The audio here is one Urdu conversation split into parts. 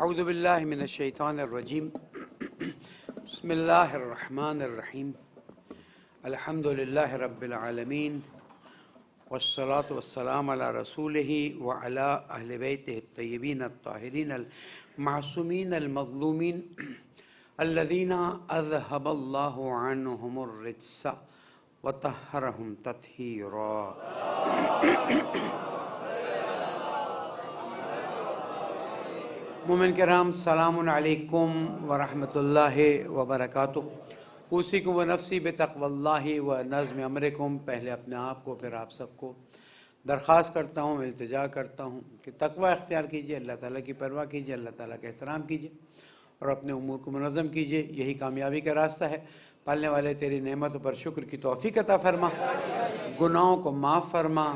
اعوذ باللہ من الشیطان الرجیم بسم اللہ الرحمن الرحیم الحمد للہ رب العالمین والصلاة والسلام علی رسولہ وعلی اہل بیتہ الطیبین الطاہرین المعصومین المظلومین الذین اذہب اللہ عنہم الرجس وطہرہم تطہیرا۔ مومن کرام، السلام علیکم ورحمۃ اللہ وبرکاتہ۔ اوصیکم و نفسی بتقوی اللہ و نظم امرکم۔ پہلے اپنے آپ کو پھر آپ سب کو درخواست کرتا ہوں، التجا کرتا ہوں کہ تقوی اختیار کیجئے، اللہ تعالیٰ کی پرواہ کیجئے، اللہ تعالیٰ کا احترام کیجئے اور اپنے امور کو منظم کیجئے۔ یہی کامیابی کا راستہ ہے۔ پالنے والے تیری نعمتوں پر شکر کی توفیق عطا فرما، گناہوں کو معاف فرما،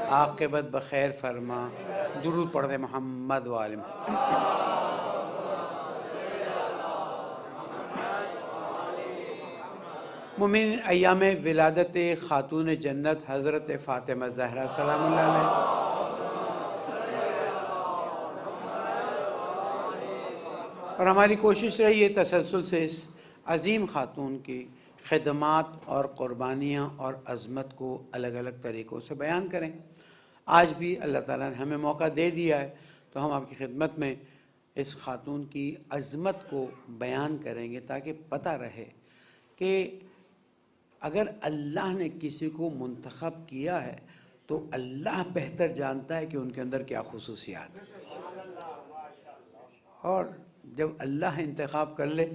عاقبت بخیر فرما۔ درود پڑھ دے محمد و آل محمد۔ مومن ایام ولادت خاتون جنت حضرت فاطمہ زہرا سلام اللہ علیہ، اور ہماری کوشش رہی ہے تسلسل سے اس عظیم خاتون کی خدمات اور قربانیاں اور عظمت کو الگ الگ طریقوں سے بیان کریں۔ آج بھی اللہ تعالیٰ نے ہمیں موقع دے دیا ہے تو ہم آپ کی خدمت میں اس خاتون کی عظمت کو بیان کریں گے تاکہ پتہ رہے کہ اگر اللہ نے کسی کو منتخب کیا ہے تو اللہ بہتر جانتا ہے کہ ان کے اندر کیا خصوصیات ہیں، اور جب اللہ انتخاب کر لے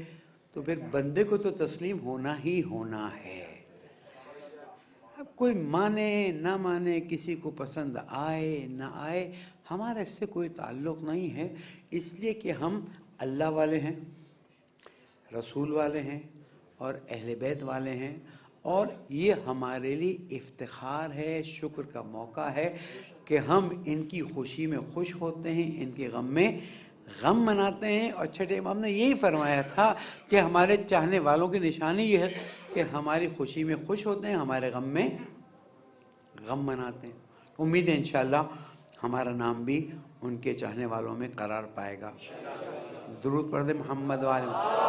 تو پھر بندے کو تو تسلیم ہونا ہی ہونا ہے۔ اب کوئی مانے نہ مانے، کسی کو پسند آئے نہ آئے، ہمارا اس سے کوئی تعلق نہیں ہے، اس لیے کہ ہم اللہ والے ہیں، رسول والے ہیں اور اہل بیت والے ہیں، اور یہ ہمارے لیے افتخار ہے، شکر کا موقع ہے کہ ہم ان کی خوشی میں خوش ہوتے ہیں، ان کے غم میں غم مناتے ہیں۔ اور چھٹے امام نے یہی فرمایا تھا کہ ہمارے چاہنے والوں کی نشانی یہ ہے کہ ہماری خوشی میں خوش ہوتے ہیں، ہمارے غم میں غم مناتے ہیں۔ امید ہے انشاءاللہ ہمارا نام بھی ان کے چاہنے والوں میں قرار پائے گا۔ درود پڑھ دے محمد و آل محمد۔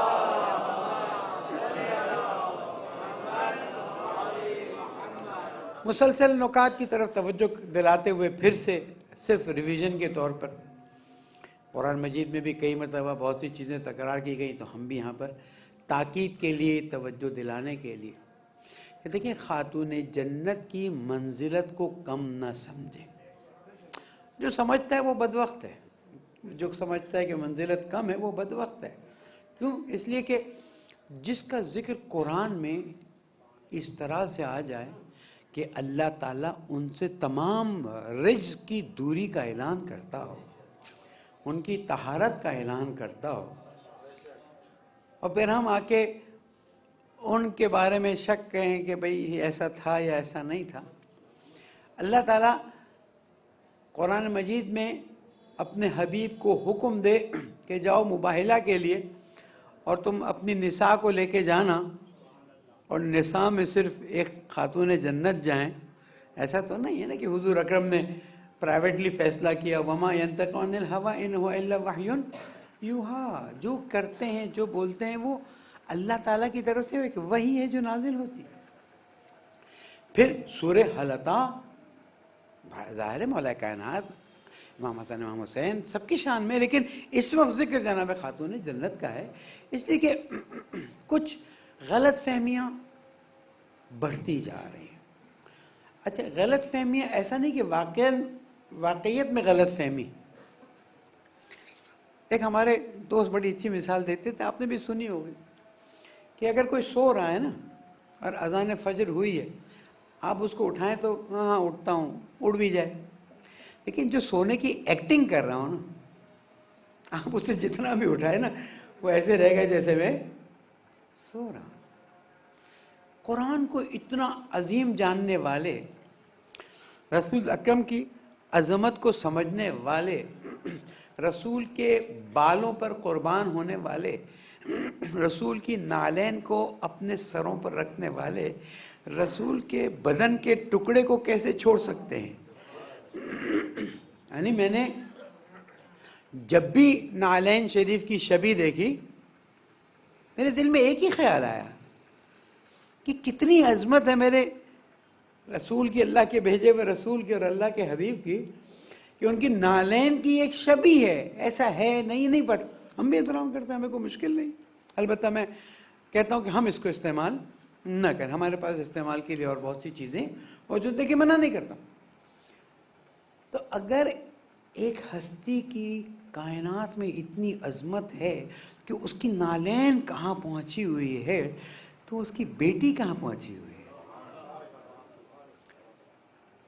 مسلسل نکات کی طرف توجہ دلاتے ہوئے پھر سے صرف ریویژن کے طور پر، قرآن مجید میں بھی کئی مرتبہ بہت سی چیزیں تکرار کی گئیں، تو ہم بھی یہاں پر تاکید کے لیے، توجہ دلانے کے لیے کہ دیکھیں، خاتون جنت کی منزلت کو کم نہ سمجھیں۔ جو سمجھتا ہے وہ بدبخت ہے، جو سمجھتا ہے کہ منزلت کم ہے وہ بدبخت ہے۔ کیوں؟ اس لیے کہ جس کا ذکر قرآن میں اس طرح سے آ جائے کہ اللہ تعالیٰ ان سے تمام رجس کی دوری کا اعلان کرتا ہو، ان کی طہارت کا اعلان کرتا ہو، اور پھر ہم آ کے ان کے بارے میں شک کہیں کہ بھئی ایسا تھا یا ایسا نہیں تھا۔ اللہ تعالیٰ قرآن مجید میں اپنے حبیب کو حکم دے کہ جاؤ مباہلہ کے لیے اور تم اپنی نساء کو لے کے جانا، اور نساء میں صرف ایک خاتون جنت جائیں، ایسا تو نہیں ہے نا کہ حضور اکرم نے پرائیویٹلی فیصلہ کیا، وما ينطق عن الهوى ان هو الا وحی یوحی۔ جو کرتے ہیں، جو بولتے ہیں، وہ اللہ تعالیٰ کی طرف سے ایک وحی ہے جو نازل ہوتی ہے۔ پھر سورہ حلطہ، ظاہر ہے مولا کائنات امام حسن امام حسین سب کی شان میں، لیکن اس وقت ذکر جناب خاتون جنت کا ہے، اس لیے کہ کچھ غلط فہمیاں بڑھتی جا رہی ہیں۔ اچھا، غلط فہمیاں ایسا نہیں کہ واقعیت میں غلط فہمی۔ ایک ہمارے دوست بڑی اچھی مثال دیتے تھے، آپ نے بھی سنی ہوگی، کہ اگر کوئی سو رہا ہے نا اور اذان فجر ہوئی ہے، آپ اس کو اٹھائیں تو ہاں اٹھتا ہوں، اڑ بھی جائے، لیکن جو سونے کی ایکٹنگ کر رہا ہوں نا، آپ اسے جتنا بھی اٹھائے نا، وہ ایسے رہ گئے جیسے میں سو رہا ہوں۔ قرآن کو اتنا عظیم جاننے والے، رسول اکرم کی عظمت کو سمجھنے والے، رسول کے بالوں پر قربان ہونے والے، رسول کی نالین کو اپنے سروں پر رکھنے والے، رسول کے بدن کے ٹکڑے کو کیسے چھوڑ سکتے ہیں؟ یعنی میں نے جب بھی نعلین شریف کی شبیہ دیکھی میرے دل میں ایک ہی خیال آیا کہ کتنی عظمت ہے میرے رسول کی، اللہ کے بھیجے ہوئے رسول کی اور اللہ کے حبیب کی، کہ ان کی نعلین کی ایک شبیہ ہے. ایسا ہے نہیں پتہ. ہم بھی احترام کرتے ہیں، ہمیں کوئی مشکل نہیں. البتہ میں کہتا ہوں کہ ہم اس کو استعمال نہ کریں. ہمارے پاس استعمال کے لیے اور بہت سی چیزیں موجود ہیں کہ منع نہیں کرتا. تو اگر ایک ہستی کی کائنات میں اتنی عظمت ہے کہ اس کی نعلین کہاں پہنچی ہوئی ہے، تو اس کی بیٹی کہاں پہنچی ہوئی ہے؟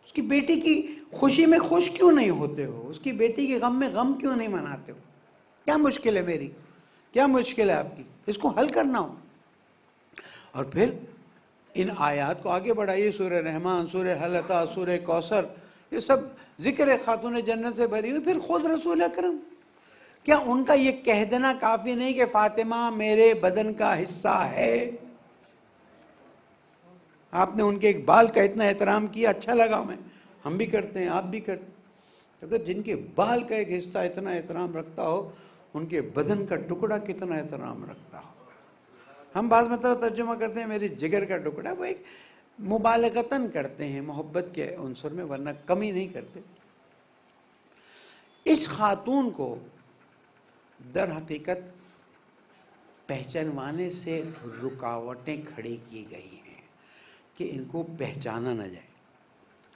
اس کی بیٹی کی خوشی میں خوش کیوں نہیں ہوتے ہو؟ اس کی بیٹی کے غم میں غم کیوں نہیں مناتے ہو؟ کیا مشکل ہے میری؟ کیا مشکل ہے آپ کی؟ اس کو حل کرنا ہو. اور پھر ان آیات کو آگے بڑھائیے. سورہ رحمان، سورہ حل عطا، سورہ کوثر، یہ سب ذکر خاتون جنت سے بھری ہوئی. پھر خود رسول اکرم، کیا ان کا یہ کہہ دینا کافی نہیں کہ فاطمہ میرے بدن کا حصہ ہے؟ آپ نے ان کے ایک بال کا اتنا احترام کیا، اچھا لگا. ہم بھی کرتے ہیں، آپ بھی کرتے ہیں. اگر جن کے بال کا ایک حصہ اتنا احترام رکھتا ہو، ان کے بدن کا ٹکڑا کتنا احترام رکھتا ہو. ہم بعض مطلب ترجمہ کرتے ہیں میری جگر کا ٹکڑا، وہ ایک مبالغتاً کرتے ہیں محبت کے عنصر میں، ورنہ کمی نہیں کرتے. اس خاتون کو در حقیقت پہچانوانے سے رکاوٹیں کھڑی کی گئی ہیں کہ ان کو پہچانا نہ جائے.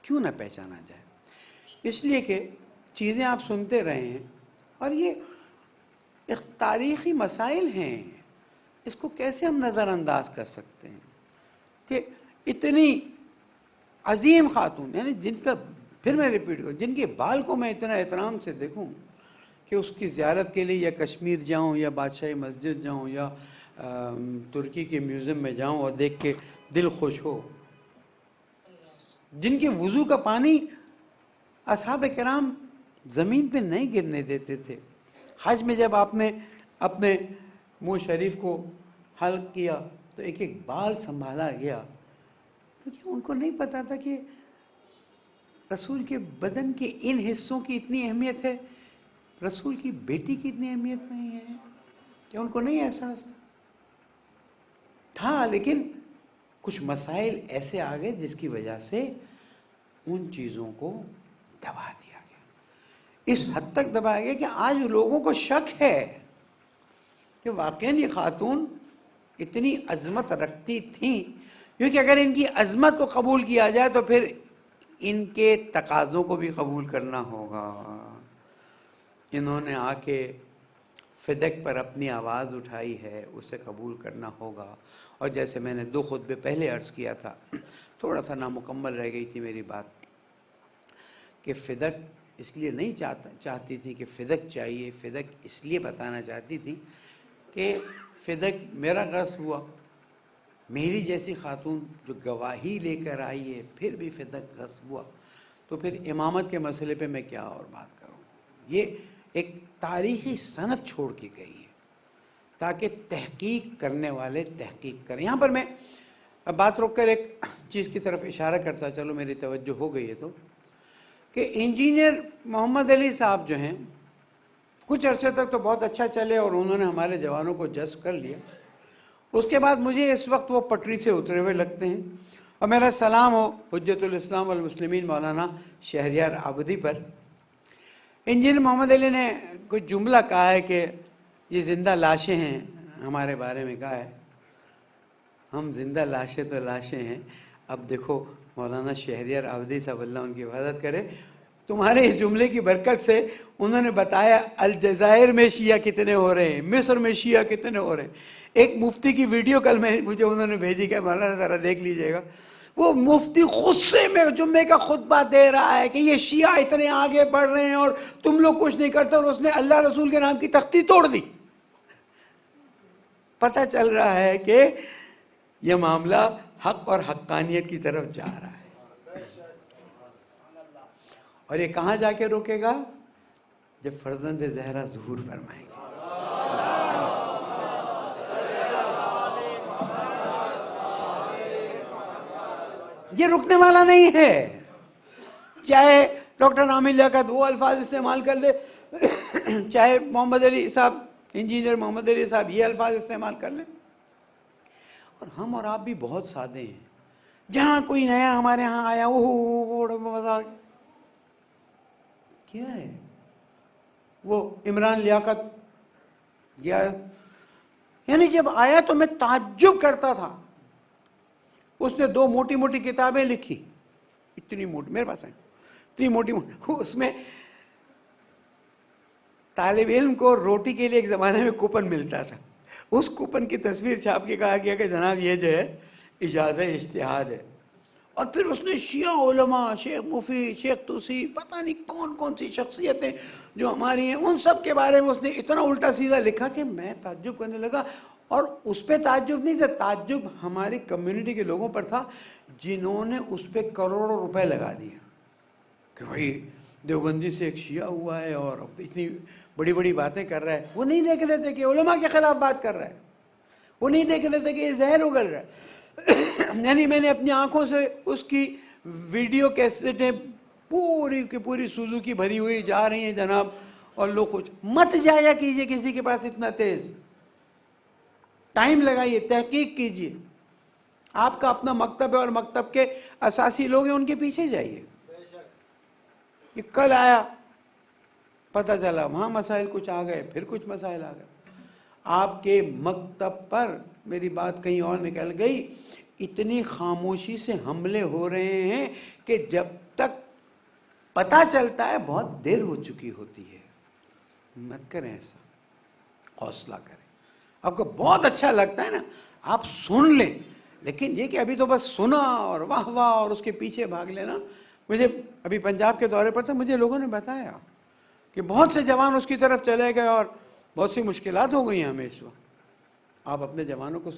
کیوں نہ پہچانا جائے؟ اس لیے کہ چیزیں آپ سنتے رہے ہیں، اور یہ ایک تاریخی مسائل ہیں. اس کو کیسے ہم نظر انداز کر سکتے ہیں کہ اتنی عظیم خاتون، یعنی جن کا، پھر میں ریپیٹ کروں، جن کے بال کو میں اتنا احترام سے دیکھوں کہ اس کی زیارت کے لیے یا کشمیر جاؤں یا بادشاہی مسجد جاؤں یا ترکی کے میوزیم میں جاؤں اور دیکھ کے دل خوش ہو. جن کے وضو کا پانی اصحاب کرام زمین پہ نہیں گرنے دیتے تھے. حج میں جب آپ نے اپنے منہ شریف کو حلق کیا تو ایک ایک بال سنبھالا گیا. تو کیا ان کو نہیں پتا تھا کہ رسول کے بدن کے ان حصوں کی اتنی اہمیت ہے، رسول کی بیٹی کی اتنی اہمیت نہیں ہے؟ کیا ان کو نہیں احساس تھا؟ لیکن کچھ مسائل ایسے آ گئے جس کی وجہ سے ان چیزوں کو دبا دیا گیا. اس حد تک دبایا گیا کہ آج لوگوں کو شک ہے کہ واقعی یہ خاتون اتنی عظمت رکھتی تھیں. کیونکہ اگر ان کی عظمت کو قبول کیا جائے تو پھر ان کے تقاضوں کو بھی قبول کرنا ہوگا. انہوں نے آ کے فدق پر اپنی آواز اٹھائی ہے، اسے قبول کرنا ہوگا. اور جیسے میں نے 2 خطبے پہلے عرض کیا تھا، تھوڑا سا نامکمل رہ گئی تھی میری بات، کہ فدق اس لیے نہیں چاہتی تھی کہ فدق چاہیے. فدق اس لیے بتانا چاہتی تھی کہ فدق میرا غصب ہوا. میری جیسی خاتون جو گواہی لے کر آئی ہے پھر بھی فدق غصب ہوا، تو پھر امامت کے مسئلے پہ میں کیا اور بات کروں. یہ ایک تاریخی سند چھوڑ کے گئی ہے تاکہ تحقیق کرنے والے تحقیق کریں. یہاں پر میں بات روک کر ایک چیز کی طرف اشارہ کرتا چلو، میری توجہ ہو گئی ہے تو، کہ انجینئر محمد علی صاحب جو ہیں کچھ عرصے تک تو بہت اچھا چلے اور انہوں نے ہمارے جوانوں کو جذب کر لیا. اس کے بعد مجھے اس وقت وہ پٹری سے اترے ہوئے لگتے ہیں. اور میرا سلام ہو حجت الاسلام والمسلمین مولانا شہریار عابدی پر. انجینئر محمد علی نے کوئی جملہ کہا ہے کہ یہ زندہ لاشیں ہیں، ہمارے بارے میں کہا ہے. ہم زندہ لاشیں تو لاشیں ہیں. اب دیکھو مولانا شہریار عابدی صاحب، اللہ ان کی حفاظت کرے، تمہارے اس جملے کی برکت سے انہوں نے بتایا الجزائر میں شیعہ کتنے ہو رہے ہیں، مصر میں شیعہ کتنے ہو رہے ہیں. ایک مفتی کی ویڈیو کل میں مجھے انہوں نے بھیجی کہ مولانا ذرا دیکھ لیجئے گا. وہ مفتی غصے میں جمعے کا خطبہ دے رہا ہے کہ یہ شیعہ اتنے آگے بڑھ رہے ہیں اور تم لوگ کچھ نہیں کرتے، اور اس نے اللہ رسول کے نام کی تختی توڑ دی. پتہ چل رہا ہے کہ یہ معاملہ حق اور حقانیت کی طرف جا رہا ہے. اور یہ کہاں جا کے روکے گا؟ جب فرزند زہرا ظہور فرمائیں گے. یہ رکنے والا نہیں ہے. چاہے ڈاکٹر عامر لیاقت وہ الفاظ استعمال کر لے چاہے محمد علی صاحب، انجینئر محمد علی صاحب یہ الفاظ استعمال کر لیں، اور ہم اور آپ بھی بہت سادے ہیں. جہاں کوئی نیا ہمارے ہاں آیا وہ مذاق کیا ہے. وہ عمران لیاقت گیا، یعنی جب آیا تو میں تعجب کرتا تھا. اس نے 2 موٹی موٹی کتابیں لکھی، اتنی موٹی، میرے پاس ہیں اتنی موٹی موٹی. اس میں طالب علم کو روٹی کے لیے ایک زمانے میں کوپن ملتا تھا، اس کوپن کی تصویر چھاپ کے کہا گیا کہ جناب یہ جو ہے اجازت اجتہاد ہے. اور پھر اس نے شیعہ علماء، شیخ مفید، شیخ توسی، پتہ نہیں کون کون سی شخصیتیں جو ہماری ہیں، ان سب کے بارے میں اس نے اتنا الٹا سیدھا لکھا کہ میں تعجب کرنے لگا. اور اس پہ تعجب نہیں تھا، تعجب ہماری کمیونٹی کے لوگوں پر تھا جنہوں نے اس پہ کروڑوں روپے لگا دیے کہ بھائی دیوبندی سے ایک شیعہ ہوا ہے اور اتنی بڑی بڑی باتیں کر رہا ہے. وہ نہیں دیکھ رہے تھے کہ علماء کے خلاف بات کر رہا ہے، وہ نہیں دیکھ رہے تھے کہ یہ زہر اگل رہا ہے. یعنی میں نے اپنی آنکھوں سے اس کی ویڈیو کیسٹیں پوری کی پوری سوزوکی بھری ہوئی جا رہی ہیں جناب، اور لوگ کچھ مت جایا کیجئے کسی کے پاس اتنا تیز، ٹائم لگائیے، تحقیق کیجئے. آپ کا اپنا مکتب ہے اور مکتب کے اساسی لوگ ہیں، ان کے پیچھے جائیے. یہ کل آیا پتہ چلا وہاں مسائل کچھ آ گئے، پھر کچھ مسائل آ گئے. آپ کے مکتب پر میری بات کہیں اور نکل گئی. اتنی خاموشی سے حملے ہو رہے ہیں کہ جب تک پتہ چلتا ہے بہت دیر ہو چکی ہوتی ہے. مت کریں ایسا، حوصلہ کریں. آپ کو بہت اچھا لگتا ہے نا، آپ سن لیں، لیکن یہ کہ ابھی تو بس سنا اور واہ واہ اور اس کے پیچھے بھاگ لینا. مجھے ابھی پنجاب کے دورے پر تھا، مجھے لوگوں نے بتایا کہ بہت سے جوان اس کی طرف چلے گئے اور بہت سی مشکلات ہو گئی ہیں ہمیں اس وقت. آپ اپنے جوانوں کو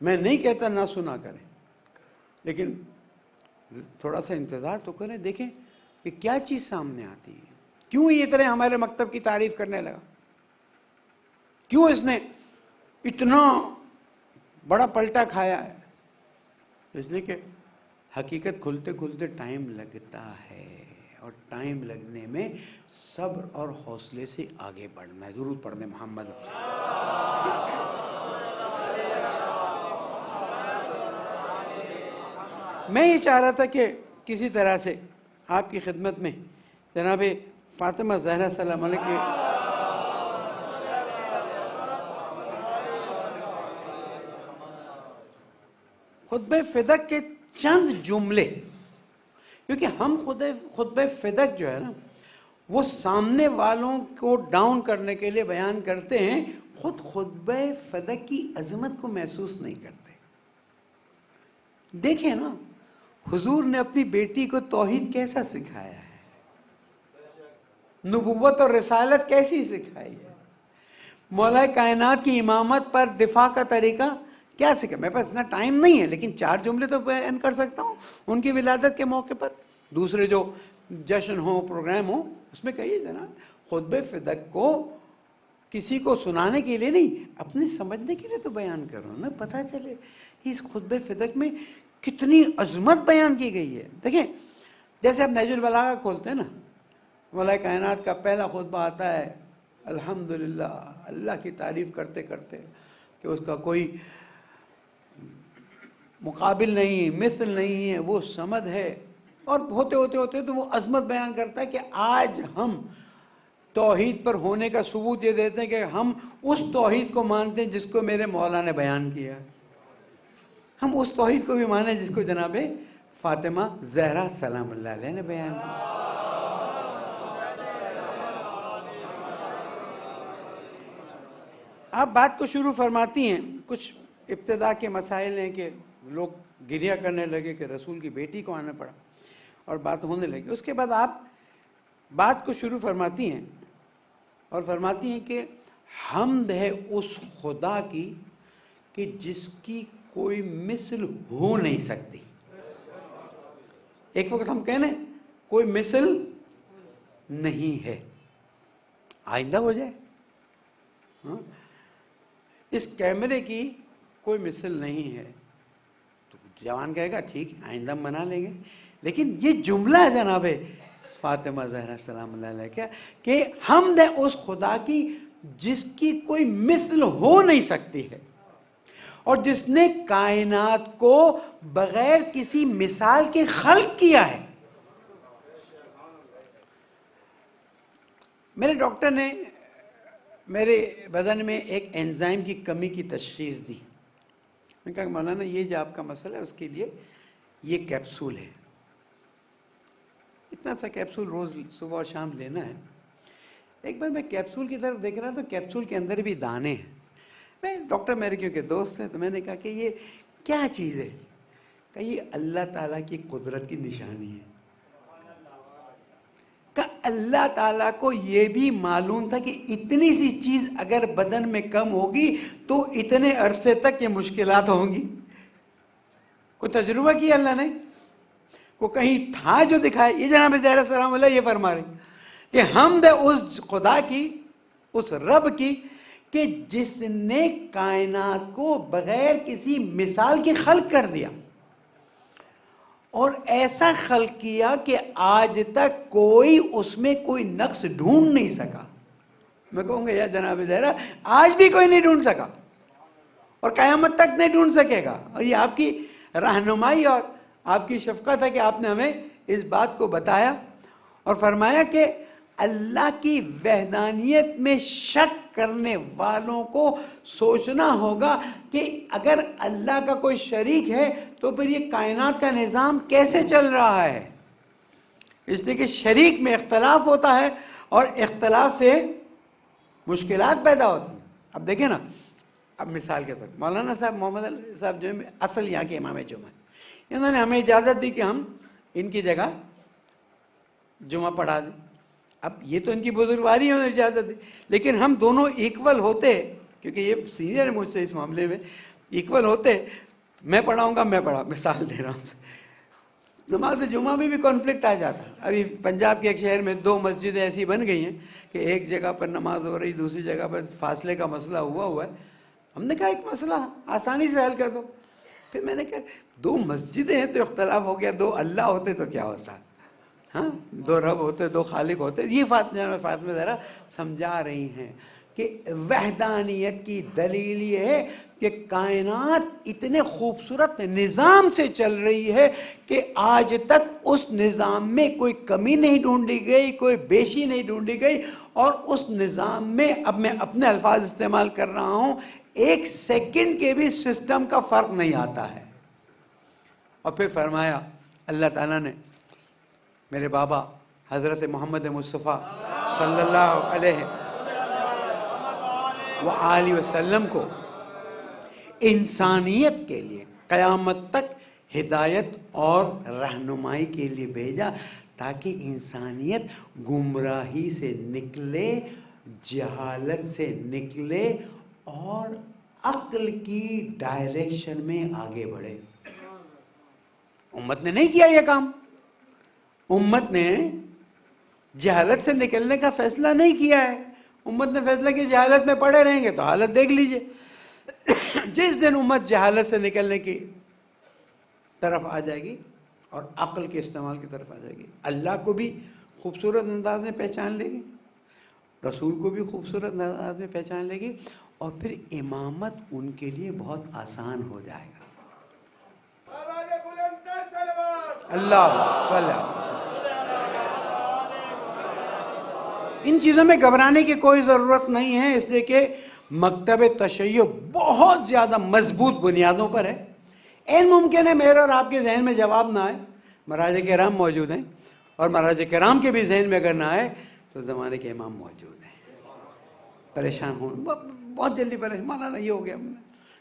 میں نہیں کہتا نہ سنا کریں، لیکن تھوڑا سا انتظار تو کریں، دیکھیں کہ کیا چیز سامنے آتی ہے. کیوں یہ طرح ہمارے مکتب کی تعریف کرنے لگا، کیوں اس نے اتنا بڑا پلٹا کھایا ہے. اس لیے کہ حقیقت کھلتے کھلتے ٹائم لگتا ہے، اور ٹائم لگنے میں صبر اور حوصلے سے آگے بڑھنا ہے. ضرور پڑھنے محمد. میں یہ چاہ رہا تھا کہ کسی طرح سے آپ کی خدمت میں جناب فاطمہ زہرا سلام علیہ کے خطبہ فدق کے چند جملے، کیونکہ ہم خطبہ فدق جو ہے نا وہ سامنے والوں کو ڈاؤن کرنے کے لیے بیان کرتے ہیں، خود خطبہ فدق کی عظمت کو محسوس نہیں کرتے. دیکھیں نا حضور نے اپنی بیٹی کو توحید کیسا سکھایا ہے، نبوت اور رسالت کیسی سکھائی ہے، مولا کائنات کی امامت پر دفاع کا طریقہ کیا سکھا. میرے پاس اتنا ٹائم نہیں ہے، لیکن 4 جملے تو بیان کر سکتا ہوں ان کی ولادت کے موقع پر. دوسرے جو جشن ہو، پروگرام ہو، اس میں کہیے جناب خطبہ فدق کو کسی کو سنانے کے لیے نہیں، اپنے سمجھنے کے لیے تو بیان کرو نا، پتہ چلے اس خطبہ فدق میں کتنی عظمت بیان کی گئی ہے. دیکھیں جیسے آپ نہج البلاغہ کھولتے ہیں نا، مولا کائنات کا پہلا خطبہ آتا ہے الحمدللہ، اللہ کی تعریف کرتے کرتے کہ اس کا کوئی مقابل نہیں، مثل نہیں ہے، وہ صمد ہے. اور ہوتے ہوتے ہوتے تو وہ عظمت بیان کرتا ہے کہ آج ہم توحید پر ہونے کا ثبوت یہ دیتے ہیں کہ ہم اس توحید کو مانتے ہیں جس کو میرے مولا نے بیان کیا. ہم اس توحید کو بھی مانیں جس کو جناب فاطمہ زہرا سلام اللہ علیہ نے بیان کیا. آپ بات کو شروع فرماتی ہیں، کچھ ابتدا کے مسائل ہیں کہ لوگ گریہ کرنے لگے کہ رسول کی بیٹی کو آنا پڑا اور بات ہونے لگی. اس کے بعد آپ بات کو شروع فرماتی ہیں اور فرماتی ہیں کہ حمد ہے اس خدا کی کہ جس کی کوئی مثل ہو نہیں سکتی. ایک وقت ہم کہنے کوئی مثل نہیں ہے، آئندہ ہو جائے. اس کیمرے کی کوئی مثل نہیں ہے تو جوان کہے گا ٹھیک ہے آئندہ ہم بنا لیں گے. لیکن یہ جملہ ہے جناب فاطمہ زہرا سلام اللہ علیہ کیا کہ حمد ہے اس خدا کی جس کی کوئی مثل ہو نہیں سکتی ہے اور جس نے کائنات کو بغیر کسی مثال کے خلق کیا ہے. میرے ڈاکٹر نے میرے بدن میں ایک انزائم کی کمی کی تشخیص دی. میں نے کہا مولانا یہ جو آپ کا مسئلہ ہے اس کے لیے یہ کیپسول ہے, اتنا سا کیپسول روز صبح اور شام لینا ہے. ایک بار میں کیپسول کی طرف دیکھ رہا تو کیپسول کے اندر بھی دانے ہیں. میں ڈاکٹر میرے کیونکہ دوست ہیں تو میں نے کہا کہ یہ کیا چیز ہے؟ کہ یہ اللہ تعالیٰ کی قدرت کی نشانی ہے. کہ اللہ تعالیٰ کو یہ بھی معلوم تھا کہ اتنی سی چیز اگر بدن میں کم ہوگی تو اتنے عرصے تک یہ مشکلات ہوں گی. کوئی تجربہ کیا اللہ نے, کو کہیں تھا جو دکھائے. یہ جناب زہرا سلام اللہ یہ فرما رہی کہ حمد اس خدا کی, اس رب کی کہ جس نے کائنات کو بغیر کسی مثال کے خلق کر دیا اور ایسا خلق کیا کہ آج تک کوئی اس میں کوئی نقص ڈھونڈ نہیں سکا. میں کہوں گا یا جناب زہرا آج بھی کوئی نہیں ڈھونڈ سکا اور قیامت تک نہیں ڈھونڈ سکے گا. اور یہ آپ کی رہنمائی اور آپ کی شفقت ہے کہ آپ نے ہمیں اس بات کو بتایا اور فرمایا کہ اللہ کی وحدانیت میں شک کرنے والوں کو سوچنا ہوگا کہ اگر اللہ کا کوئی شریک ہے تو پھر یہ کائنات کا نظام کیسے چل رہا ہے. اس لیے کہ شریک میں اختلاف ہوتا ہے اور اختلاف سے مشکلات پیدا ہوتی ہیں. اب دیکھیں نا, اب مثال کے طور پر مولانا صاحب محمد علی صاحب جو اصل یہاں کے امام جمعہ ہیں, انہوں نے ہمیں اجازت دی کہ ہم ان کی جگہ جمعہ پڑھا دیں. اب یہ تو ان کی بزرگواری ہے, انہوں نے اجازت دی, لیکن ہم دونوں ایکول ہوتے کیونکہ یہ سینئر ہے مجھ سے اس معاملے میں, ایکول ہوتے میں پڑھاؤں گا, میں پڑھا, مثال دے رہا ہوں. نماز جمعہ میں بھی کانفلکٹ آ جاتا. ابھی پنجاب کے ایک شہر میں 2 مسجدیں ایسی بن گئی ہیں کہ ایک جگہ پر نماز ہو رہی, دوسری جگہ پر فاصلے کا مسئلہ ہوا ہے. ہم نے کہا ایک مسئلہ آسانی سے حل کر دو. پھر میں نے کہا 2 مسجدیں ہیں تو اختلاف ہو گیا, 2 اللہ ہوتے تو کیا ہوتا, ہاں 2 رب ہوتے, 2 خالق ہوتے. یہ فاطمہ ذرا سمجھا رہی ہیں کہ وحدانیت کی دلیل یہ ہے کہ کائنات اتنے خوبصورت نظام سے چل رہی ہے کہ آج تک اس نظام میں کوئی کمی نہیں ڈھونڈی گئی, کوئی بیشی نہیں ڈھونڈی گئی. اور اس نظام میں, اب میں اپنے الفاظ استعمال کر رہا ہوں, 1 سیکنڈ کے بھی سسٹم کا فرق نہیں آتا ہے. اور پھر فرمایا اللہ تعالیٰ نے میرے بابا حضرت محمد مصطفیٰ صلی اللہ علیہ وآلہ وسلم کو انسانیت کے لیے قیامت تک ہدایت اور رہنمائی کے لیے بھیجا تاکہ انسانیت گمراہی سے نکلے, جہالت سے نکلے اور عقل کی ڈائریکشن میں آگے بڑھے. امت نے نہیں کیا یہ کام. امت نے جہالت سے نکلنے کا فیصلہ نہیں کیا ہے. امت نے فیصلہ کیا جہالت میں پڑے رہیں گے تو حالت دیکھ لیجئے. جس دن امت جہالت سے نکلنے کی طرف آ جائے گی اور عقل کے استعمال کی طرف آ جائے گی, اللہ کو بھی خوبصورت انداز میں پہچان لے گی, رسول کو بھی خوبصورت انداز میں پہچان لے گی, اور پھر امامت ان کے لیے بہت آسان ہو جائے گا. اللہ ان چیزوں میں گھبرانے کی کوئی ضرورت نہیں ہے, اس لیے کہ مکتب تشیع بہت زیادہ مضبوط بنیادوں پر ہے. این ممکن ہے میرے اور آپ کے ذہن میں جواب نہ آئے, مراجع کرام موجود ہیں, اور مراجع کرام کے بھی ذہن میں اگر نہ آئے تو زمانے کے امام موجود ہیں. پریشان ہوں, بہت جلدی پریشان, مولانا یہ ہو گیا,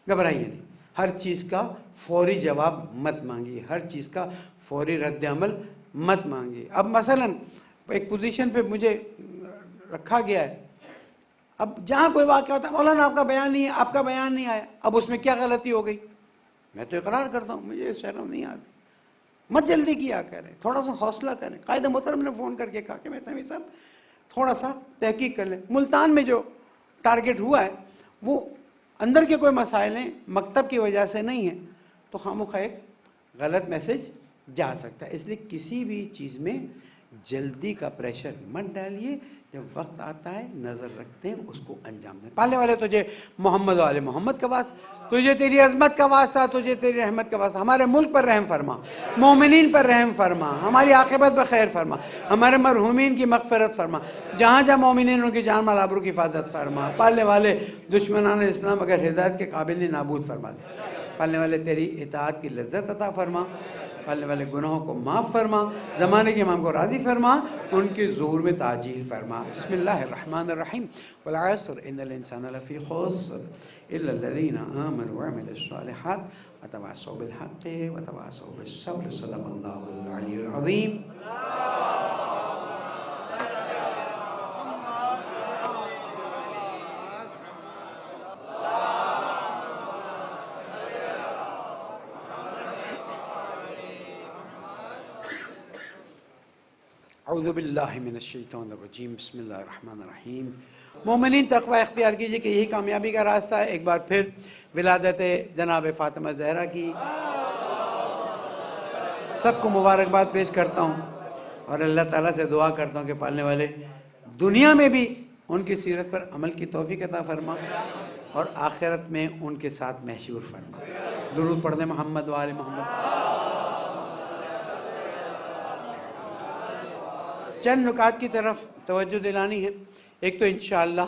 گھبرائیے نہیں. ہر چیز کا فوری جواب مت مانگیے, ہر چیز کا فوری رد عمل مت مانگیے. اب مثلا ایک پوزیشن پہ مجھے رکھا گیا ہے, اب جہاں کوئی واقعہ ہوتا ہے مولانا آپ کا بیان نہیں ہے, آپ کا بیان نہیں آیا, اب اس میں کیا غلطی ہو گئی؟ میں تو اقرار کرتا ہوں مجھے شرم نہیں آتی. مت جلدی کیا کریں, تھوڑا سا حوصلہ کریں. قائد محترم نے فون کر کے کہا کہ میں سمیع صاحب تھوڑا سا تحقیق کر لیں. ملتان میں جو ٹارگٹ ہوا ہے وہ اندر کے کوئی مسائل ہیں, مکتب کی وجہ سے نہیں ہیں, تو خامخواہ ایک غلط میسج جا سکتا ہے. اس لیے کسی بھی چیز میں جلدی کا پریشر مت ڈالیے، جب وقت آتا ہے نظر رکھتے ہیں اس کو انجام دیں۔ پالنے والے تجھے محمد و آل محمد کا واسطہ، تجھے تیری عظمت کا واسطہ، تجھے تیری رحمت کا واسطہ، ہمارے ملک پر رحم فرما، مومنین پر رحم فرما، ہماری عاقبت بخیر فرما، ہمارے مرحومین کی مغفرت فرما، جہاں جہاں مومنین ان کی جان مال آبرو کی حفاظت فرما۔ پالنے والے دشمنان اسلام اگر ہدایت کے قابل نہیں نابود فرما دے۔ پالنے والے تیری اطاعت کی لذت عطا فرما، پالنے والے گناہوں کو معاف فرما، زمانے کے امام کو راضی فرما، ان کے ظہور میں تعجیل فرما۔ بسم اللہ الرحمن الرحیم والعصر ان الانسان لفی خسر الا الذین آمنوا وعملوا الصالحات وتواصوا بالحق وتواصوا بالصبر صدق اللہ العلی العظیم۔ اعوذ باللہ من الشیطان الرجیم بسم اللہ الرحمن الرحیم۔ مومنین تقوی اختیار کیجئے کہ یہی کامیابی کا راستہ ہے۔ ایک بار پھر ولادت جناب فاطمہ زہرا کی سب کو مبارکباد پیش کرتا ہوں، اور اللہ تعالیٰ سے دعا کرتا ہوں کہ پالنے والے دنیا میں بھی ان کی سیرت پر عمل کی توفیق عطا فرما، اور آخرت میں ان کے ساتھ محشور فرما۔ درود پڑھنے محمد و آل محمد۔ چند نکات کی طرف توجہ دلانی ہے۔ ایک تو انشاءاللہ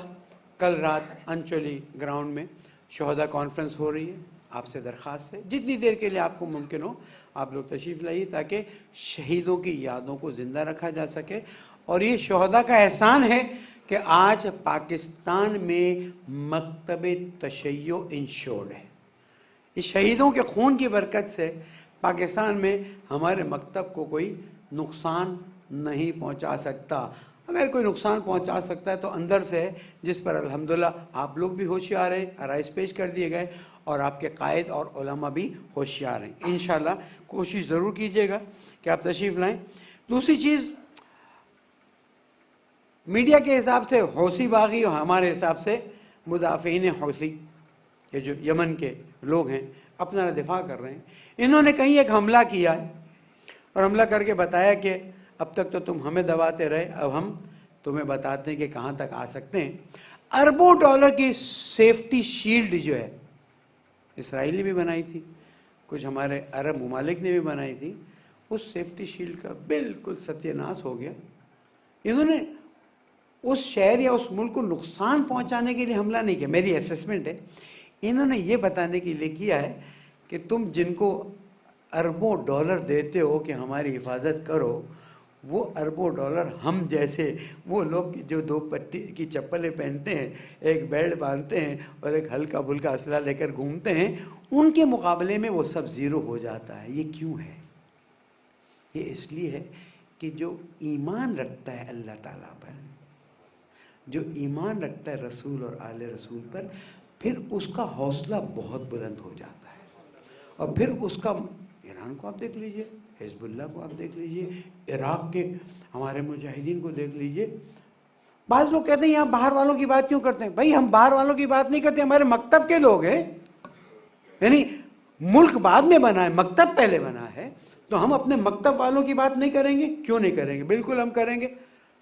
کل رات انچولی گراؤنڈ میں شہداء کانفرنس ہو رہی ہے۔ آپ سے درخواست ہے جتنی دیر کے لیے آپ کو ممکن ہو آپ لوگ تشریف لائیے، تاکہ شہیدوں کی یادوں کو زندہ رکھا جا سکے۔ اور یہ شہداء کا احسان ہے کہ آج پاکستان میں مکتب تشیع انشورڈ ہے۔ اس شہیدوں کے خون کی برکت سے پاکستان میں ہمارے مکتب کو کوئی نقصان نہیں پہنچا سکتا۔ اگر کوئی نقصان پہنچا سکتا ہے تو اندر سے ہے، جس پر الحمدللہ آپ لوگ بھی ہوشیار ہیں، عرائض پیش کر دیے گئے، اور آپ کے قائد اور علماء بھی ہوشیار ہیں۔ انشاءاللہ کوشش ضرور کیجیے گا کہ آپ تشریف لائیں۔ دوسری چیز، میڈیا کے حساب سے حوثی باغی اور ہمارے حساب سے مدافعین حوثی، یہ جو یمن کے لوگ ہیں، اپنا دفاع کر رہے ہیں۔ انہوں نے کہیں ایک حملہ کیا ہے اور حملہ کر کے بتایا کہ اب تک تو تم ہمیں دباتے رہے، اب ہم تمہیں بتاتے ہیں کہ کہاں تک آ سکتے ہیں۔ اربوں ڈالر کی سیفٹی شیلڈ جو ہے، اسرائیل نے بھی بنائی تھی، کچھ ہمارے عرب ممالک نے بھی بنائی تھی، اس سیفٹی شیلڈ کا بالکل ستیہ ناش ہو گیا۔ انہوں نے اس شہر یا اس ملک کو نقصان پہنچانے کے لیے حملہ نہیں کیا، میری اسیسمنٹ ہے، انہوں نے یہ بتانے کے لیے کیا ہے کہ تم جن کو اربوں ڈالر دیتے ہو کہ ہماری حفاظت کرو، وہ اربوں ڈالر ہم جیسے وہ لوگ جو 2 پٹی کی چپلیں پہنتے ہیں، ایک بیلٹ باندھتے ہیں اور ایک ہلکا پھلکا اسلحہ لے کر گھومتے ہیں، ان کے مقابلے میں وہ سب زیرو ہو جاتا ہے۔ یہ کیوں ہے؟ یہ اس لیے ہے کہ جو ایمان رکھتا ہے اللہ تعالیٰ پر، جو ایمان رکھتا ہے رسول اور آل رسول پر، پھر اس کا حوصلہ بہت بلند ہو جاتا ہے۔ اور پھر اس کا، ایران کو آپ دیکھ لیجئے، حزب اللہ کو آپ دیکھ لیجئے، عراق کے ہمارے مجاہدین کو دیکھ لیجئے۔ بعض لوگ کہتے ہیں یہاں باہر والوں کی بات کیوں کرتے ہیں؟ بھائی ہم باہر والوں کی بات نہیں کرتے، ہمارے مکتب کے لوگ ہیں۔ یعنی ملک بعد میں بنا ہے، مکتب پہلے بنا ہے، تو ہم اپنے مکتب والوں کی بات نہیں کریں گے؟ کیوں نہیں کریں گے؟ بالکل ہم کریں گے۔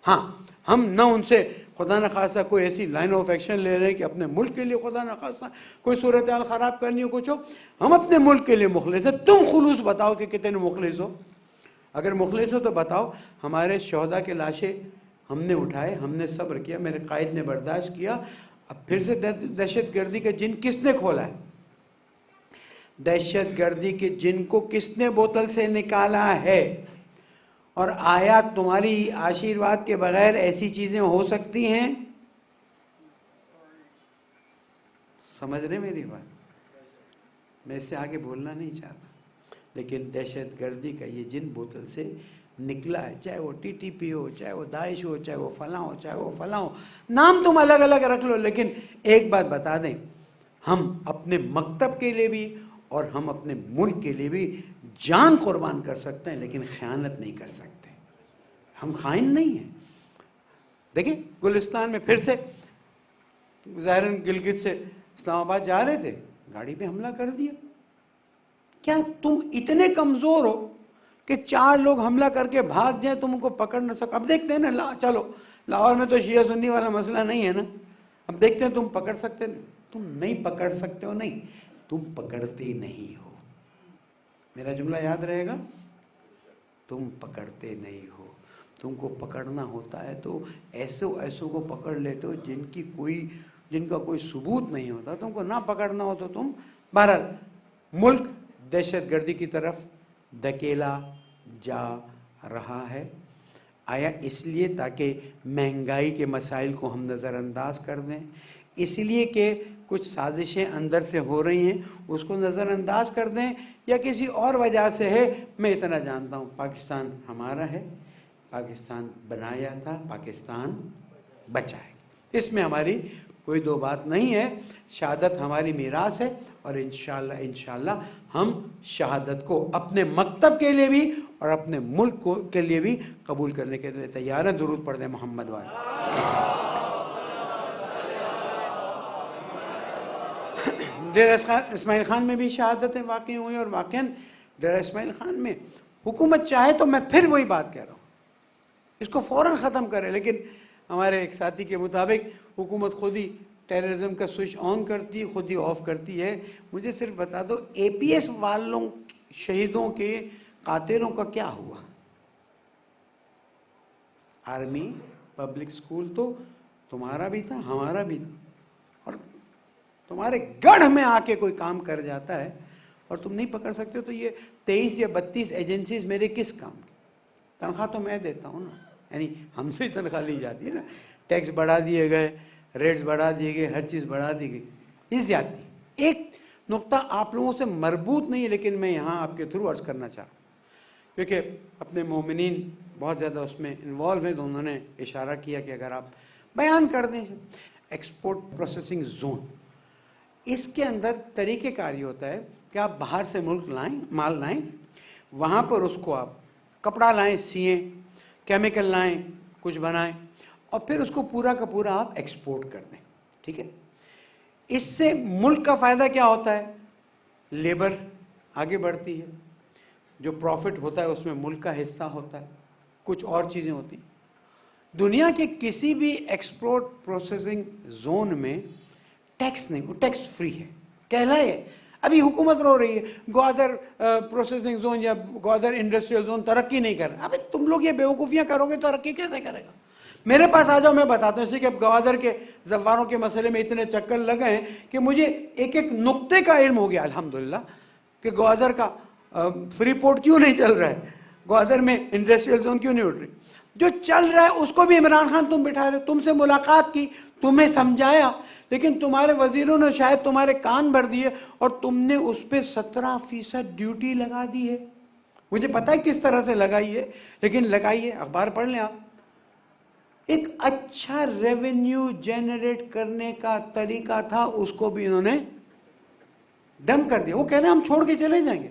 ہاں، ہم نہ ان سے خدا نخواستہ کوئی ایسی لائن آف ایکشن لے رہے ہیں کہ اپنے ملک کے لیے خدا نخواستہ کوئی صورتحال خراب کرنی ہو، کچھ ہو، ہم اپنے ملک کے لیے مخلص ہیں۔ تم خلوص بتاؤ کہ کتنے مخلص ہو، اگر مخلص ہو تو بتاؤ۔ ہمارے شہداء کے لاشیں ہم نے اٹھائے، ہم نے صبر کیا، میرے قائد نے برداشت کیا۔ اب پھر سے دہشت گردی کا جن کس نے کھولا ہے؟ دہشت گردی کے جن کو کس نے بوتل سے نکالا ہے؟ اور آیا تمہاری آشیرواد کے بغیر ایسی چیزیں ہو سکتی ہیں؟ سمجھ رہے میری بات؟ میں اس سے آگے بولنا نہیں چاہتا، لیکن دہشت گردی کا یہ جن بوتل سے نکلا ہے، چاہے وہ ٹی ٹی پی ہو، چاہے وہ داعش ہو، چاہے وہ فلاں ہو، چاہے وہ فلاں ہو، نام تم الگ الگ رکھ لو، لیکن ایک بات بتا دیں، ہم اپنے مکتب کے لیے بھی اور ہم اپنے ملک کے لیے بھی جان قربان کر سکتے ہیں، لیکن خیانت نہیں کر سکتے۔ ہم خائن نہیں ہیں۔ دیکھیں گلستان میں پھر سے ظاہراً گلگت سے اسلام آباد جا رہے تھے، گاڑی پہ حملہ کر دیا۔ کیا تم اتنے کمزور ہو کہ 4 لوگ حملہ کر کے بھاگ جائیں تم ان کو پکڑ نہ سکو. اب دیکھتے ہیں نا, چلو لاہور میں تو شیعہ سنی والا مسئلہ نہیں ہے نا, اب دیکھتے ہیں تم پکڑ سکتے, تم نہیں پکڑ سکتے ہو, نہیں تم پکڑتے نہیں ہو. میرا جملہ یاد رہے گا, تم پکڑتے نہیں ہو. تم کو پکڑنا ہوتا ہے تو ایسوں کو پکڑ لیتے ہو جن کا کوئی ثبوت نہیں ہوتا. تم کو نہ پکڑنا ہو تو تم. بہرحال ملک دہشت گردی کی طرف دھکیلا جا رہا ہے. آیا اس لیے تاکہ مہنگائی کے مسائل کو ہم نظر انداز کر دیں, اس لیے کہ کچھ سازشیں اندر سے ہو رہی ہیں اس کو نظر انداز کر دیں, یا کسی اور وجہ سے ہے؟ میں اتنا جانتا ہوں, پاکستان ہمارا ہے, پاکستان بنایا تھا, پاکستان بچائے. اس میں ہماری کوئی دو بات نہیں ہے. شہادت ہماری میراث ہے اور انشاءاللہ ہم شہادت کو اپنے مکتب کے لیے بھی اور اپنے ملک کے لیے بھی قبول کرنے کے لیے تیار ہیں. درود پڑھ دیں محمد والے. ڈیرہ اسماعیل خان میں بھی شہادتیں واقع ہوئی, اور واقعاً ڈیرہ اسماعیل خان میں حکومت چاہے تو, میں پھر وہی بات کہہ رہا ہوں, اس کو فوراً ختم کرے, لیکن ہمارے ایک ساتھی کے مطابق حکومت خود ہی ٹیررزم کا سوئچ آن کرتی ہے, خود ہی آف کرتی ہے. مجھے صرف بتا دو اے پی ایس والوں, شہیدوں کے قاتلوں کا کیا ہوا؟ آرمی پبلک سکول تو تمہارا بھی تھا, ہمارا بھی تھا, اور تمہارے گڑھ میں آ کے کوئی کام کر جاتا ہے اور تم نہیں پکڑ سکتے ہو, تو یہ 23 یا 32 ایجنسیز میرے کس کام کی؟ تنخواہ تو میں دیتا ہوں نا, یعنی ہم سے ہی تنخواہ لی جاتی ہے نا. ٹیکس بڑھا دیے گئے, ریٹس بڑھا دیے گئے, ہر چیز بڑھا دی گئی. یہ زیادتی. ایک نقطہ آپ لوگوں سے مربوط نہیں ہے, لیکن میں یہاں آپ کے تھرو عرض کرنا چاہ رہا ہوں, کیونکہ اپنے مومنین بہت زیادہ اس میں انوالو ہیں, تو انہوں نے اشارہ کیا کہ اگر آپ بیان کر دیں. ایکسپورٹ پروسیسنگ زون, اس کے اندر طریقہ کار یہ ہوتا ہے کہ آپ باہر سے ملک لائیں, مال لائیں, وہاں پر اس کو آپ کپڑا لائیں, سیئیں, کیمیکل لائیں, کچھ بنائیں, اور پھر اس کو پورا کا پورا آپ ایکسپورٹ کر دیں. ٹھیک ہے, اس سے ملک کا فائدہ کیا ہوتا ہے؟ لیبر آگے بڑھتی ہے, جو پروفٹ ہوتا ہے اس میں ملک کا حصہ ہوتا ہے, کچھ اور چیزیں ہوتی ہیں. دنیا کے کسی بھی ایکسپورٹ پروسیسنگ زون میں ٹیکس نہیں, وہ ٹیکس فری ہے, کہلائے. ابھی حکومت رو رہی ہے گوادر پروسیسنگ زون یا گوادر انڈسٹریل زون ترقی نہیں کر رہا. ابھی تم لوگ یہ بیوقوفیاں کرو گے تو ترقی کیسے کرے گا؟ میرے پاس آ جاؤ, میں بتاتا ہوں. اس لیے کہ گوادر کے زواروں کے مسئلے میں اتنے چکر لگے ہیں کہ مجھے ایک ایک نقطے کا علم ہو گیا الحمدللہ, کہ گوادر کا فری پورٹ کیوں نہیں چل رہا ہے, گوادر میں انڈسٹریل زون کیوں نہیں اٹھ رہی. جو چل رہا ہے اس کو بھی عمران خان تم بٹھا رہے. تم سے ملاقات کی, تمہیں سمجھایا, لیکن تمہارے وزیروں نے شاید تمہارے کان بھر دیے اور تم نے اس پہ 17% ڈیوٹی لگا دی ہے. مجھے پتا ہے کس طرح سے لگائی ہے, لیکن لگائی ہے. اخبار پڑھ لیں آپ. ایک اچھا ریونیو جنریٹ کرنے کا طریقہ تھا, اس کو بھی انہوں نے ڈم کر دیا. وہ کہہ رہے ہیں ہم چھوڑ کے چلے جائیں گے.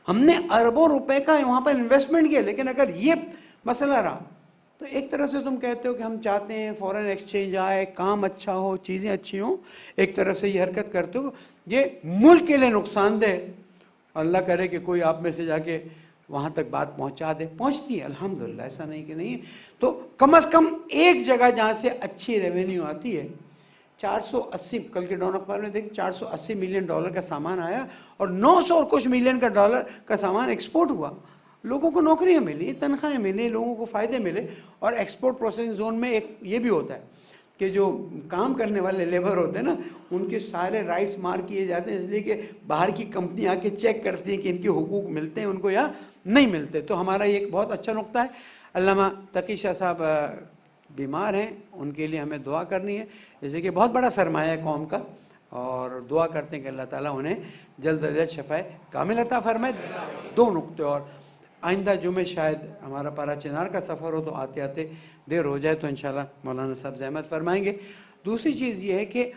ہم نے اربوں روپے کا وہاں پر انویسٹمنٹ کیا, لیکن اگر یہ مسئلہ رہا تو ایک طرح سے تم کہتے ہو کہ ہم چاہتے ہیں فورن ایکسچینج آئے, کام اچھا ہو, چیزیں اچھی ہوں, ایک طرح سے یہ حرکت کرتے ہو. یہ ملک کے لیے نقصان دہ. اللہ کرے کہ کوئی آپ میں سے جا کے وہاں تک بات پہنچا دے. پہنچتی ہے الحمدللہ, ایسا نہیں کہ نہیں. تو کم از کم ایک جگہ جہاں سے اچھی ریونیو آتی ہے, 480, کل کے ڈون اخبار میں دیکھ, $480 ملین کا سامان آیا اور 900 اور کچھ ملین کا سامان ایکسپورٹ ہوا. لوگوں کو نوکریاں ملی, تنخواہیں ملی, لوگوں کو فائدے ملے. اور ایکسپورٹ پروسیسنگ زون میں ایک یہ بھی ہوتا ہے کہ جو کام کرنے والے لیبر ہوتے ہیں نا, ان کے سارے رائٹس مار کیے جاتے ہیں, اس لیے کہ باہر کی کمپنی آ کے چیک کرتی ہیں کہ ان کے حقوق ملتے ہیں ان کو یا نہیں ملتے. تو ہمارا یہ ایک بہت اچھا نقطہ ہے. علامہ تقی شاہ صاحب بیمار ہیں, ان کے لیے ہمیں دعا کرنی ہے, جیسے کہ بہت بڑا سرمایہ ہے قوم کا, اور دعا کرتے ہیں کہ اللہ تعالیٰ انہیں جلد از جلد شفائے کامل عطا فرمائے. 2 نقطے اور. آئندہ جمعے شاید ہمارا پارا چنار کا سفر ہو, تو آتے آتے دیر ہو جائے, تو انشاءاللہ مولانا صاحب زحمت فرمائیں گے. دوسری چیز یہ ہے کہ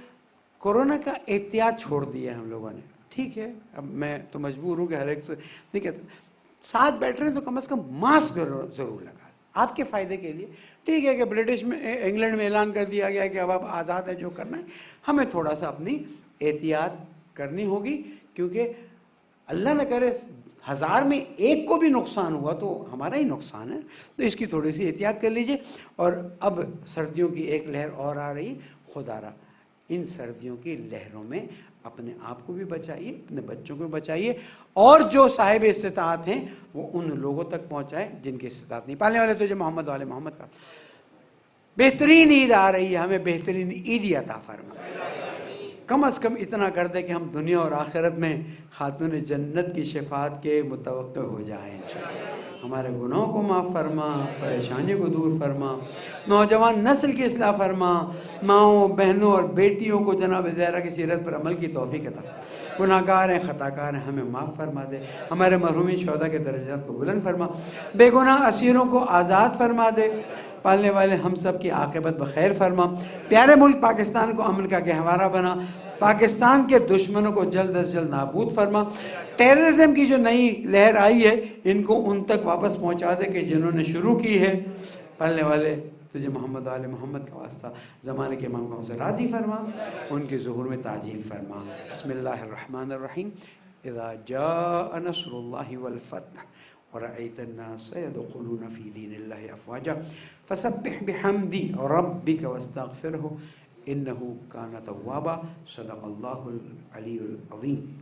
کورونا کا احتیاط چھوڑ دیا ہے ہم لوگوں نے. ٹھیک ہے, اب میں تو مجبور ہوں کہ ہر ایک سے نہیں کہتا, ساتھ بیٹھ رہے ہیں تو کم از کم ماسک ضرور لگا, آپ کے فائدے کے لیے. ٹھیک ہے کہ برٹش میں, انگلینڈ میں اعلان کر دیا گیا کہ اب آپ آزاد ہے جو کرنا ہے, ہمیں تھوڑا سا اپنی احتیاط کرنی ہوگی, کیونکہ اللہ نہ کرے 1000 میں ایک کو بھی نقصان ہوا تو ہمارا ہی نقصان ہے. تو اس کی تھوڑی سی احتیاط کر لیجئے. اور اب سردیوں کی ایک لہر اور آ رہی، خدا را ان سردیوں کی لہروں میں اپنے آپ کو بھی بچائیے، اپنے بچوں کو بھی بچائیے، اور جو صاحب استطاعت ہیں وہ ان لوگوں تک پہنچائیں جن کی استطاعت نہیں. پالنے والے تو جو محمد والے محمد کا بہترین عید آ رہی ہے، ہمیں بہترین عیدی عطا فرما. کم از کم اتنا کر دے کہ ہم دنیا اور آخرت میں خاتون جنت کی شفاعت کے متوقع ہو جائیں انشاءاللہ. ہمارے گناہوں کو معاف فرما، پریشانیوں کو دور فرما، نوجوان نسل کی اصلاح فرما، ماؤں بہنوں اور بیٹیوں کو جناب زہرا کی سیرت پر عمل کی توفیق عطا. گناہگار ہیں، خطا کار ہیں، ہمیں معاف فرما دے. ہمارے مرحومین شہداء کے درجات کو بلند فرما، بے گناہ اسیروں کو آزاد فرما دے. پالنے والے ہم سب کی عاقبت بخیر فرما. پیارے ملک پاکستان کو امن کا گہوارہ بنا. پاکستان کے دشمنوں کو جلد از جلد نابود فرما. ٹیررزم کی جو نئی لہر آئی ہے ان کو ان تک واپس پہنچا دے کہ جنہوں نے شروع کی ہے. پالنے والے تجھے محمد آل محمد کا واسطہ زمانے کے امام کو ہم سے راضی فرما، ان کے ظہور میں تعجیل فرما. بسم اللہ الرحمن الرحیم. اذا جاء نصر اللہ والفتح ورأيت الناس يدخلون في دين الله أفواجا فسبح بحمد ربك واستغفره إنه كان توابا. صدق الله العلي العظيم.